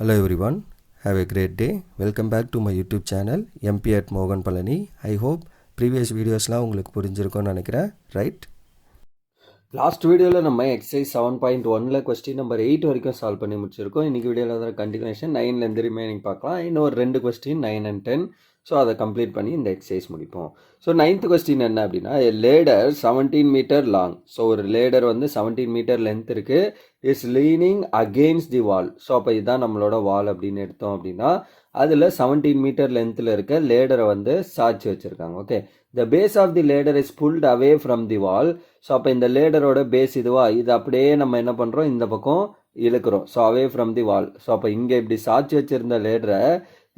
Hello everyone, have a great day. Welcome back to my YouTube channel MP at Mogan Palani. I hope previous videosலாம் உங்களுக்கு புரிஞ்சிருக்கும்னு நினைக்கிறேன், right? Last வீடியோவில் நம்ம exercise 7.1ல் question number 8 வரைக்கும் solve பண்ணி முடிச்சிருக்கோம். இன்றைக்கி வீடியோவில் தான் கண்டினியூஷன் 9லேருந்து ரிமைனிங் பார்க்கலாம். இன்னும் ஒரு 2 கொஸ்டின் 9 and 10. ஸோ அதை கம்ப்ளீட் பண்ணி இந்த எக்ஸசைஸ் முடிப்போம். ஸோ 9th கொஸ்டின் என்ன அப்படின்னா, லேடர் 17 மீட்டர் லாங். ஸோ ஒரு லேடர் வந்து 17 மீட்டர் லென்த் இருக்குது, is leaning against the wall. So அப்போ இதுதான் நம்மளோட வால் அப்படின்னு எடுத்தோம் அப்படின்னா, அதில் 17 மீட்டர் லென்த்தில் இருக்க லேடரை வந்து சாய்ச்சி வச்சுருக்காங்க. Okay, the base of the ladder is pulled away from the wall. So அப்போ இந்த லேடரோட பேஸ் இதுவா, இது அப்படியே நம்ம என்ன பண்ணுறோம், இந்த பக்கம் இழுக்கிறோம். So away from the wall. So அப்போ இங்கே இப்படி சாய்ச்சி வச்சுருந்த லேடரை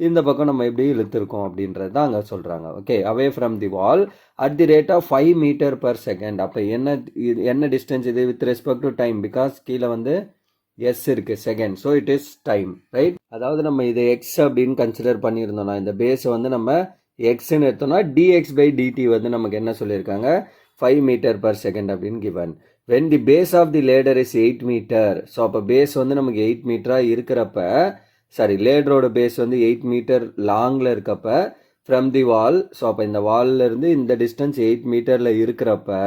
இந்த பக்கம் நம்ம எப்படி இழுத்துருக்கோம் அப்படின்றது தான் அங்கே சொல்கிறாங்க. Okay, away from the wall at the rate of 5 metre per second. அப்போ என்ன டிஸ்டன்ஸ் இது with respect to time, because கீழே வந்து எஸ் இருக்குது second, so it is time, right? அதாவது நம்ம இது எக்ஸ் அப்படின்னு கன்சிடர் பண்ணியிருந்தோம்னா, இந்த பேஸை வந்து நம்ம எக்ஸ்ன்னு எடுத்தோம்னா டிஎக்ஸ் பை டிடி வந்து நமக்கு என்ன சொல்லியிருக்காங்க, 5 மீட்டர் பர் செகண்ட் அப்படின்னு given. When the base of the ladder is 8 metre. So அப்போ பேஸ் வந்து நமக்கு 8 மீட்டராக இருக்கிறப்ப, சாரி லேடரோட பேஸ் வந்து 8 மீட்டர் லாங்கில் இருக்கப்ப ஃப்ரம் தி வால். ஸோ அப்போ இந்த வால்லேருந்து இந்த டிஸ்டன்ஸ் 8 மீட்டரில் இருக்கிறப்ப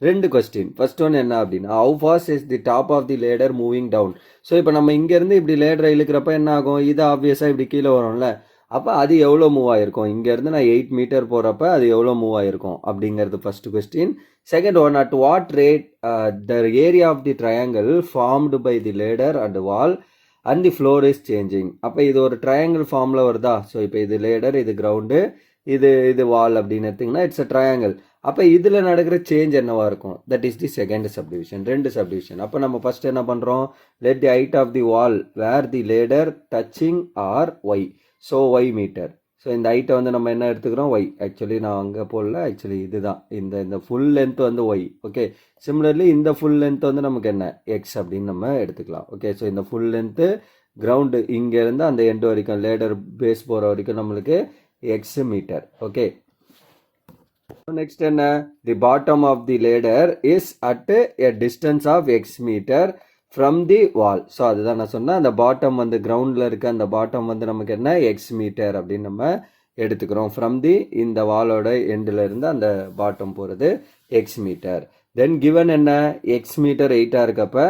2 கொஸ்டின். ஃபர்ஸ்ட் ஒன் என்ன அப்படின்னா, how fast is the top of the ladder moving down. So இப்போ நம்ம இங்கேருந்து இப்படி லேடரை இழுக்கிறப்ப என்ன ஆகும், இது ஆப்வியஸாக இப்படி கீழே வரும்ல, அப்போ அது எவ்வளோ மூவ் ஆகிருக்கும், இங்கேருந்து நான் 8 மீட்டர் போகிறப்ப அது எவ்வளோ மூவ் ஆகிருக்கும் அப்படிங்கிறது first question. Second one, at what rate the area of the triangle formed by the ladder and wall and the floor is changing. அப்போ இது ஒரு ட்ரையாங்கிள் ஃபார்மில் வருதா. ஸோ இப்போ இது லேடர், இது கிரவுண்டு, இது வால் அப்படின்னு எடுத்திங்கன்னா இட்ஸ் அ ட்ரையாங்கிள். அப்போ இதில் நடக்கிற சேஞ்ச் என்னவாக இருக்கும், that is the second subdivision, 2 subdivision. அப்போ நம்ம ஃபஸ்ட் என்ன பண்ணுறோம், let the height of the wall where the ladder touching are y. So y metre. So இந்த ஹைட்டை வந்து நம்ம என்ன எடுத்துக்கிறோம், ஒய். ஆக்சுவலி நான் அங்கே போடல, ஆக்சுவலி இதுதான் இந்த ஃபுல் லென்த் வந்து ஒய். ஓகே, சிமிலர்லி இந்த ஃபுல் லென்த் வந்து நமக்கு என்ன, எக்ஸ் அப்படின்னு நம்ம எடுத்துக்கலாம். ஓகே, ஸோ இந்த ஃபுல் லென்த்து கிரவுண்டு இங்கேருந்து அந்த எண்டு வரைக்கும் லேடர் பேஸ் போகிற வரைக்கும் நம்மளுக்கு எக்ஸ் மீட்டர். ஓகே, நெக்ஸ்ட் என்ன, the bottom of the ladder is at a distance of x metre from the wall. So அதுதான் நான் சொன்னேன், அந்த பாட்டம் வந்து கிரவுண்டில் இருக்க அந்த பாட்டம் வந்து நமக்கு என்ன, எக்ஸ் மீட்டர் அப்படின்னு நம்ம எடுத்துக்கிறோம். ஃப்ரம் தி இந்த வாலோட எண்டில் இருந்து அந்த பாட்டம் போகிறது எக்ஸ் மீட்டர். தென் கிவன் என்ன, எக்ஸ் மீட்டர் 8ஆக இருக்கப்ப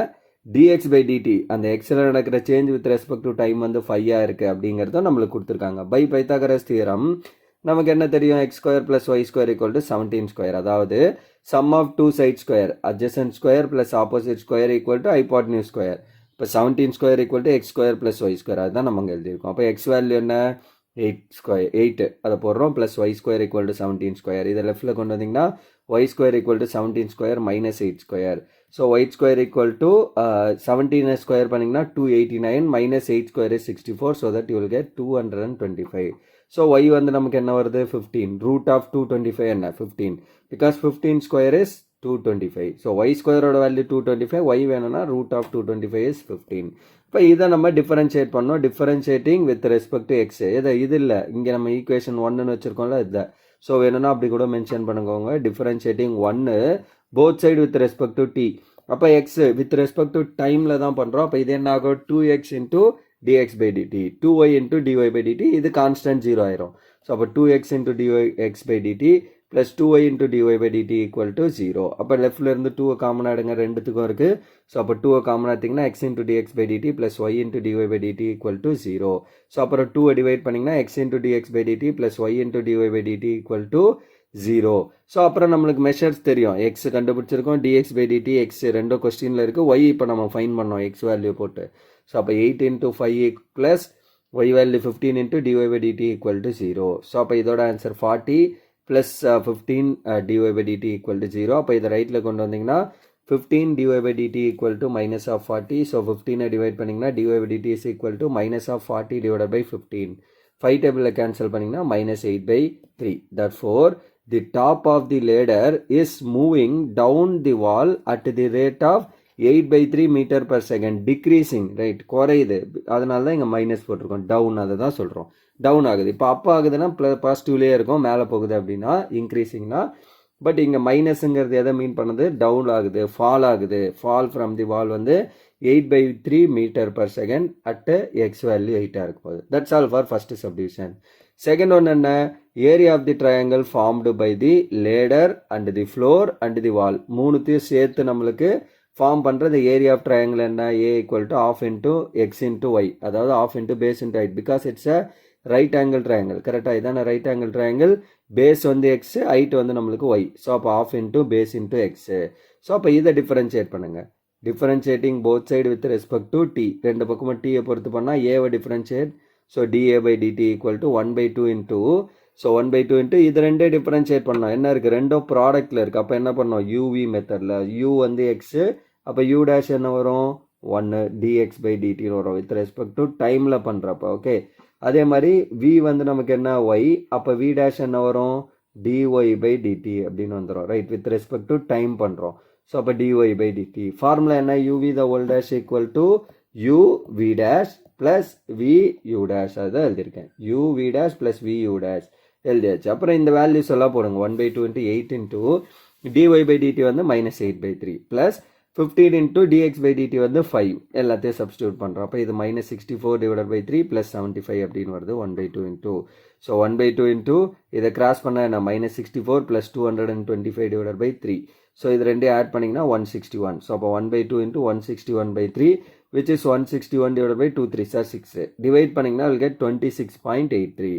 டிஎக்ஸ் பை டிடி, அந்த எக்ஸில் நடக்கிற change with respect to time வந்து 5ஆக இருக்குது அப்படிங்கிறதும் நம்மளுக்கு கொடுத்துருக்காங்க. பை பைத்தாகரஸ் தியரம் நமக்கு என்ன தெரியும், x square plus y square equal to 17 square. அதாவது sum of 2 side square adjacent square plus opposite square equal to hypotenuse square. இப்போ 17 square equal to x square plus y square, அதுதான் நம்ம அங்கே எழுதியிருக்கோம். அப்போ எக்ஸ் வேல்யூ என்ன, 8 அதை போடுறோம், plus y square equal to 17 square. இதை லெஃப்ட்டில் கொண்டு வந்தீங்கன்னா y square equal to 17 square minus 8 square. So y square equal to 17 square பண்ணிங்கன்னா 289 minus 8 square is 64. So that you will get 225. So y வந்து நமக்கு என்ன வருது, 15. ரூட் ஆஃப் 225 என்ன, 15, because 15 square is 225. So y ஸ்கொயரோட வேல்யூ 225, ஒய் வேணும்னா root of 225 is 15. இப்போ இதை நம்ம டிஃபரன்ஷியேட் பண்ணோம், differentiating with respect to x. இது இல்லை, இங்கே நம்ம ஈக்குவேஷன் 1ன்னு வச்சுருக்கோம்ல, இதை. ஸோ வேணும்னா அப்படி கூட மென்ஷன் பண்ணுங்க, differentiating 1 both side with respect to t. அப்போ எக்ஸ் வித் ரெஸ்பெக்ட் டு டைமில் தான் பண்ணுறோம். அப்போ இது என்ன ஆகும், 2x into dx by dt, 2y into dy by dt, இது கான்ஸ்டன்ட் 0 ஆயிரும். ஸோ அப்போ 2x into dx by dt plus 2y into dy by dt equal to 0. அப்போ லெஃப்டில் இருந்து 2 காமன் ஆடுங்க, ரெண்டுத்துக்கும் இருக்குது. ஸோ அப்போ 2 common ஆட்டிங்கன்னா x into dx by dt plus y into dy by dt equal to 0. So அப்புறம் 2 divide பண்ணிங்கன்னா x into dx by dt plus y into dy by dt equal to 0. So அப்புறம் நம்மளுக்கு measures தெரியும், X கண்டுபிடிச்சிருக்கோம், dx by dt X ரெண்டோ கொஸ்டினில் இருக்குது, Y இப்போ நம்ம ஃபைன் பண்ணோம் எக்ஸ் வேல்யூ போட்டு. ஸோ அப்போ 8 into 5 plus y value 15 into dy by dt equal to 0. So அப்போ இதோட answer 40 plus 15 dy by dt equal to 0. அப்போ இதை ரைட்டில் கொண்டு வந்தீங்கன்னா 15 dy by dt equal to minus of 40. So 15 divide பண்ணிங்கன்னா dy by dt is equal to minus of 40 divided by 15. 5 டேபிளில் cancel பண்ணிங்கன்னா minus 8/3. Therefore the top of the ladder is moving down the wall at the rate of 8/3 metre per second, decreasing, right, குறையுது. அதனால தான் இங்கே minus போட்டிருக்கோம், down, அதை தான் சொல்கிறோம், டவுன் ஆகுது. இப்போ அப்போ ஆகுதுன்னா பாசிட்டிவ்லேயே இருக்கும், மேலே போகுது அப்படின்னா இன்க்ரீசிங்னா. பட் இங்கே மைனஸுங்கிறது எதை மீன் பண்ணுது, டவுன் ஆகுது, ஃபால் ஆகுது. ஃபால் ஃப்ரம் தி வால் வந்து 8/3 meter per second at x value 8 இருக்கும் போது. That's all for first subdivision. Second one என்ன, area of the triangle formed by the ladder and the floor and the wall. மூணுத்தையும் சேர்த்து நம்மளுக்கு form பண்ணுற the area of triangle என்ன, a equal to half into x into y, அதாவது half into base into height, because it's a right angle triangle. கரெக்டாக இதான right angle triangle, base வந்து x, height வந்து நம்மளுக்கு ஒய். ஸோ அப்போ half into base into x. So அப்போ இதை differentiate பண்ணுங்கள். Differentiating both side with respect to t, ரெண்டு பக்கமும் டீயை பொறுத்து பண்ணால் ஏவை differentiate. So dA/dt equal to 1/2 into, so 1/2 into இது ரெண்டே டிஃபரன்ஷியேட் பண்ணோம். என்ன இருக்குது, ரெண்டும் ப்ராடக்ட்டில் இருக்குது. அப்போ என்ன பண்ணோம், யூவி மெத்தடில். யூ வந்து எக்ஸு, அப்போ யூ டேஷ் என்ன வரும், 1 dx/dtன்னு வரும் வித் ரெஸ்பெக்ட் டு டைமில் பண்ணுறப்ப. ஓகே, அதே மாதிரி v வந்து நமக்கு என்ன, y, அப்போ v டேஷ் என்ன வரும், dy/dt அப்படின்னு வந்துடும். Right, with respect to time பண்ணுறோம். ஸோ அப்போ dy/dt ஃபார்முலா என்ன, uv the whole dash equal to uv dash plus vu dash, அதான் எழுதியிருக்கேன். uv dash plus vu dash எழுதியாச்சு. அப்புறம் இந்த வேல்யூஸ் எல்லாம் போடுங்க. 1/2 into 8 into dy/dt வந்து -8/3 plus 15 into dx/dt வந்து 5, எல்லாத்தையும் சப்ஸ்டியூட் பண்ணுறோம். அப்போ இது -64/3 plus 75 அப்படின்னு வருது. 1/2 into, ஸோ 1/2 into இதை கிராஸ் பண்ணால் என்ன, -64 plus 225/3. ஸோ இது ரெண்டையும் ஆட் பண்ணிங்கன்னா 161. ஸோ அப்போ 1/2 into 161/3 which is 161/2 3 are 6. Divide பண்ணிங்கன்னா will get 26.83.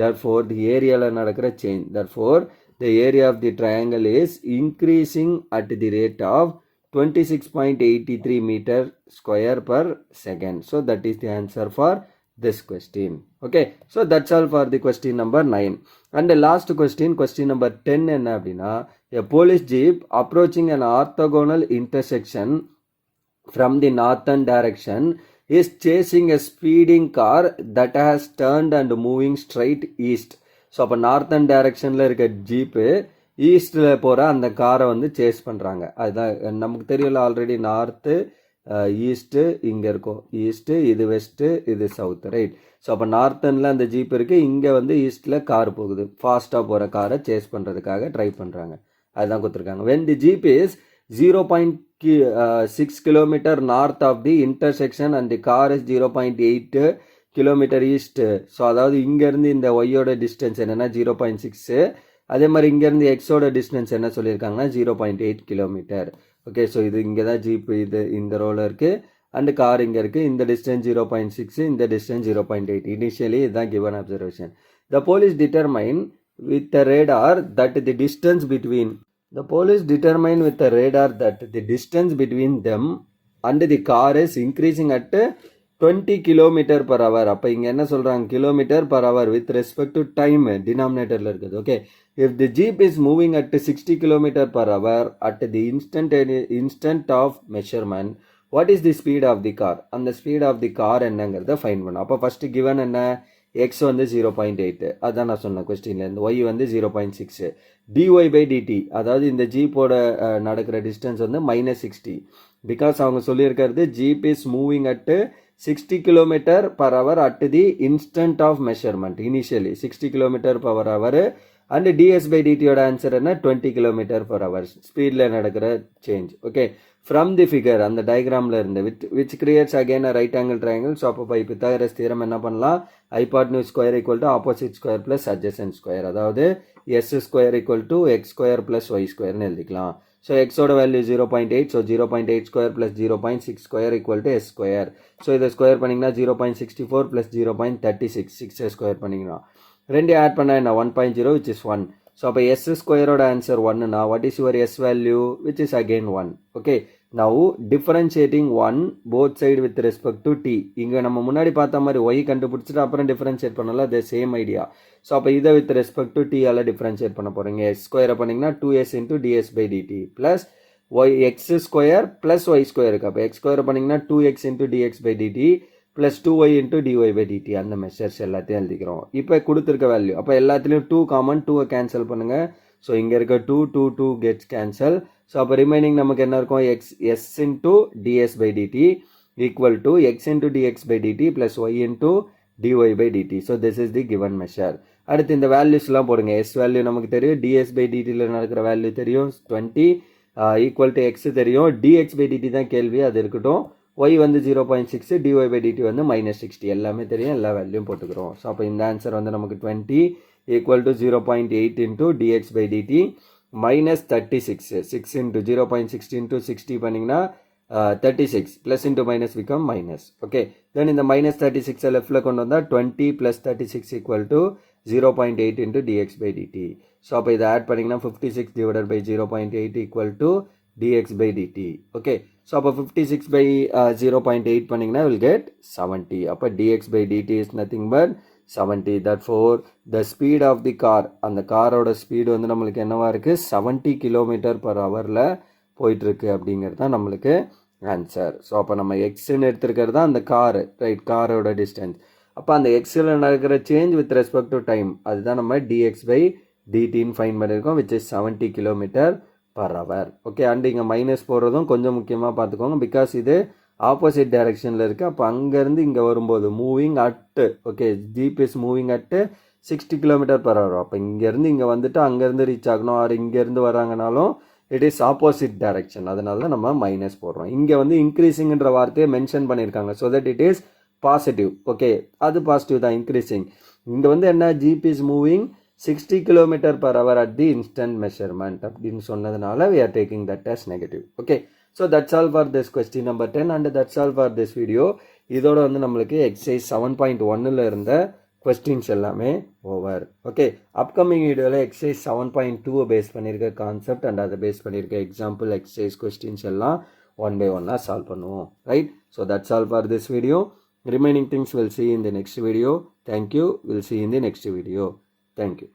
therefore the ஏரியாவில் நடக்கிற change, therefore the area of the triangle is increasing at the rate of 26.83 meter square per second. So that is the answer for this question. Okay, so that's all for the question number 9. And the last question, question number 10 என்ன அப்படின்னா, a police jeep approaching an orthogonal intersection from the northern direction is chasing a speeding car that has turned and moving straight east. So அப்போ northern டைரக்ஷனில் இருக்க jeep ஈஸ்டில் போகிற அந்த காரை வந்து சேஸ் பண்ணுறாங்க. அதுதான் நமக்கு தெரியல ஆல்ரெடி, நார்த்து ஈஸ்ட்டு இங்கே இருக்கும், ஈஸ்ட்டு இது வெஸ்ட்டு இது சவுத்து. ரைட், ஸோ அப்போ நார்த்தனில் அந்த ஜீப் இருக்குது, இங்கே வந்து ஈஸ்ட்டில் கார் போகுது. ஃபாஸ்ட்டாக போகிற காரை சேஸ் பண்ணுறதுக்காக ட்ரை பண்ணுறாங்க. அதுதான் கொடுத்துருக்காங்க. when the jeep is 0.6 km north of the intersection and the car is 0.8 km east. So அதாவது இங்கேருந்து இந்த ஒய்யோட டிஸ்டன்ஸ் என்னென்னா 0.6, அதே மாதிரி இங்கேருந்து எக்ஸோட டிஸ்டன்ஸ் என்ன சொல்லியிருக்காங்கன்னா 0.8 கிலோமீட்டர். ஓகே, ஸோ இது இங்கே தான் ஜீப் இது இந்த ரோவில் இருக்குது, அண்டு கார் இங்கே இருக்குது. இந்த டிஸ்டன்ஸ் 0.6, இந்த டிஸ்டன்ஸ் 0.8. இனிஷியலி இதுதான் given observation. The police determine with the radar that the distance between, the police determine with the radar that the distance between them and the car is increasing at 20 km/h. அப்போ இங்கே என்ன சொல்கிறாங்க, km/h with respect to time டினாமினேட்டரில் இருக்குது. Okay, if the jeep is moving at 60 km/h at the instant of measurement, what is the speed of the car? அந்த speed of the car என்னங்கிறத fine பண்ணும். அப்போ ஃபஸ்ட்டு கிவன் என்ன, X வந்து 0.8, அதான் நான் சொன்னேன் கொஸ்டின்லேருந்து. ஒய் வந்து 0.6. dy/dt அதாவது இந்த ஜீப்போட நடக்கிற டிஸ்டன்ஸ் வந்து -60, பிகாஸ் அவங்க சொல்லியிருக்கிறது jeep is moving at 60 km/h at the instant of measurement. Initially 60 km/h and ds/dtயோட ஆன்சர் என்ன, 20 km/h ஸ்பீடில் நடக்கிற change. Okay, from the figure அந்த டயக்ராமில் இருந்து which creates again a right angle triangle. So அப்போ பை பித்தாகரஸ் தியரம் என்ன பண்ணலாம், hypotenuse square equal to opposite square plus adjacent square, அதாவது s square equal to x square plus y square எழுதிக்கலாம். So எக்ஸோட value 0.8, so 0.8 square plus 0.6 square equal to s square. So இதை square பண்ணிங்கன்னா 0.64 plus 0.36, 6 square பண்ணிங்கன்னா ரெண்டு add பண்ணால் என்ன, 1.0 which is 1. So அப்போ எஸ் ஸ்கொயரோட ஆன்சர் 1னா what is your s value, which is again 1. Okay, now differentiating 1 both side with respect to t. இங்கே நம்ம முன்னாடி பார்த்த மாதிரி ஒய் கண்டுபிடிச்சிட்டு அப்புறம் டிஃபரன்ஷியேட் பண்ணல, அது சேம் ஐடியா. ஸோ அப்போ இதை with respect to t all differentiate பண்ண போகிறீங்க. எஸ் ஸ்கொயரை பண்ணிங்கன்னா 2s into ds/dt plus y x square plus y square இருக்குது. அப்போ எக்ஸ் ஸ்கொயரை பண்ணிங்கன்னா 2x into dx/dt plus 2y into dy/dt. அந்த மெஷர்ஸ் எல்லாத்தையும் எழுதிக்கிறோம். இப்போ கொடுத்துருக்க வேல்யூ, அப்போ எல்லாத்துலேயும் 2 காமன், 2 கேன்சல் பண்ணுங்கள். ஸோ இங்கே இருக்க 2 கெட்ஸ் கேன்சல். ஸோ அப்போ ரிமைனிங் நமக்கு என்ன இருக்கும், s into ds/dt equal to x into dx/dt plus y into dy/dt. So this is the given measure. அடுத்து இந்த வேல்யூஸ்லாம் போடுங்க. s வேல்யூ நமக்கு தெரியும், ds/dtயில் நடக்கிற வேல்யூ தெரியும் 20, ஈக்குவல் டு எக்ஸ் தெரியும், dx/dt தான் கேள்வி, அது இருக்கட்டும். y வந்து 0.6, dy by dt வந்து -60 எல்லாமே தெரியும், எல்லா வேல்யூம் போட்டுக்கிறோம். ஸோ அப்போ இந்த ஆன்சர் வந்து நமக்கு 20 equal to 0.8 into dx by dt minus 36. 6 into 0.6 into 60 பண்ணிங்கன்னா 36 plus into minus become minus. Okay, then in the minus 36 left ல கொண்டு வந்தா 20 plus 36 equal to 0.8 into dx by dt. So அப்போ இதை ஆட் பண்ணிங்கன்னா 56 divided by 0.8 equal to dx by dt. Okay, so அப்போ 56 by 0.8 பண்ணிங்கன்னா will get 70. அப்போ dx by dt is nothing but 70. Therefore the speed of the car, அந்த காரோட speed வந்து நம்மளுக்கு என்னவா இருக்கு 70 km/hல போயிட்டு இருக்கு அப்படிங்கிறது தான் நம்மளுக்கு ஆன்சர். ஸோ அப்போ நம்ம எக்ஸ்ன்னு எடுத்துருக்கிறது தான் அந்த காரு, ரைட், காரோட டிஸ்டன்ஸ். அப்போ அந்த எக்ஸில் நடக்கிற change with respect to time, அதுதான் நம்ம dx by dtன்னு ஃபைன் பண்ணியிருக்கோம், which is 70 km/h. Okay, and இங்கே மைனஸ் போடுறதும் கொஞ்சம் முக்கியமாக பார்த்துக்கோங்க, பிகாஸ் இது ஆப்போசிட் டைரக்ஷனில் இருக்குது. அப்போ அங்கேருந்து இங்கே வரும்போது moving at, okay, jeep is moving at 60 km/h. அப்போ இங்கேருந்து இங்கே வந்துட்டு அங்கேருந்து ரீச் ஆகணும், ஆர் இங்கேருந்து வராங்கனாலும் இட் இஸ் ஆப்போசிட் டைரக்ஷன், அதனால தான் நம்ம மைனஸ் போடுறோம். இங்கே வந்து இன்க்ரீசிங்ன்ற வார்த்தையை மென்ஷன் பண்ணியிருக்காங்க, so that it is positive. Okay, அது பாசிட்டிவ் தான், இன்க்ரீசிங். இங்கே வந்து என்ன, jeep is moving 60 km/h at the instant measurement அப்படின்னு சொன்னதுனால we are taking that as negative. Okay, so that's all for this question number 10 and that's all for this video. இதோட வந்து நம்மளுக்கு எக்ஸசைஸ் 7.1ல இருந்த கொஸ்டின்ஸ் எல்லாமே ஓவர். ஓகே, அப்கமிங் வீடியோவில் exercise 7.2 base பண்ணியிருக்க concept and அதை பேஸ் பண்ணியிருக்க எக்ஸாம்பிள் எக்ஸசைஸ் கொஸ்டின்ஸ் எல்லாம் 1 by 1 சால்வ் பண்ணுவோம், right? So that's all for this video. Remaining things we'll see in the next video. Thank you. We'll see in the next video. Thank you.